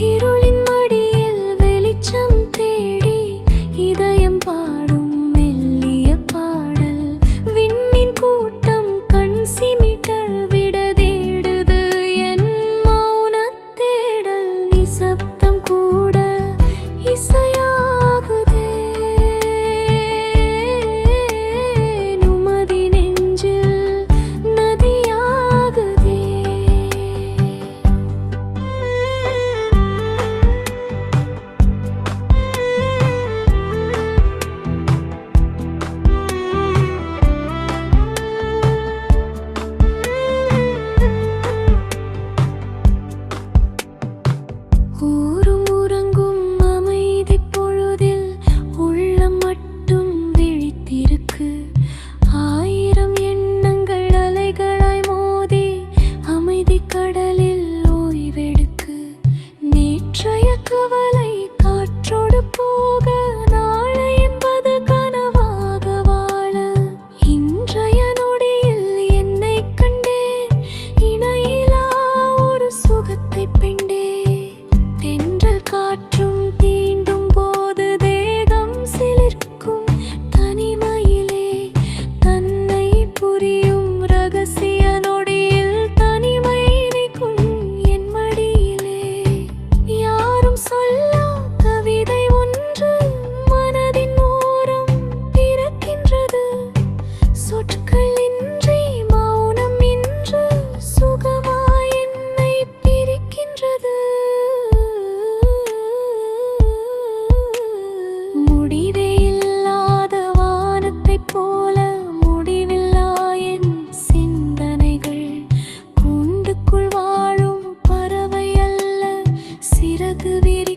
இருளின் மடியில் வெளிச்சம் தேடி இதயம் பாடும் மெல்லிய பாடல். விண்ணின் கூட்டம் கண் சிமிட்ட விட தேடுது என் மௌனத் தேடல். நிசப்தம் கூட இசையாகுதே, நுமதி நெஞ்சில் நதியாகுதே. ஊரும் உறங்கும் அமைதிப் பொழுதில் உள்ளம் மட்டும் விழித்திருக்கு. ஆயிரம் எண்ணங்கள் அலைகளாய் மோதி அமைதிக் கடலில் ஓய்வெடுக்கு. நேற்றைய கவலை காற்றோடு போக, நாளை என்பது கனவாக வாழ. இன்றைய நொடியில் என்னைக் கண்டேன், இணையிலா ஒரு சுகத்தைப் பெண்டேன். தென்றல் காற்றும் தீண்டும் போது தேகம் சிலிர்க்கும். தனிமையிலே தன்னை புரியும் ரகசிய நொடியில் தனிமை நிற்கும் என் மடியிலே. யாரும் சொல்லா கவிதை ஒன்று மனதின் ஓரம் பிறக்கின்றது. சொற்கள் இன்றி மௌனம் இன்று சுகமாய் என்னை பிரிக்கின்றது. முடிவே இல்லாத வானத்தைப் போல முடிவில்லா என் சிந்தனைகள். கூண்டுக்குள் வாழும் பறவை அல்ல, சிறகு விரி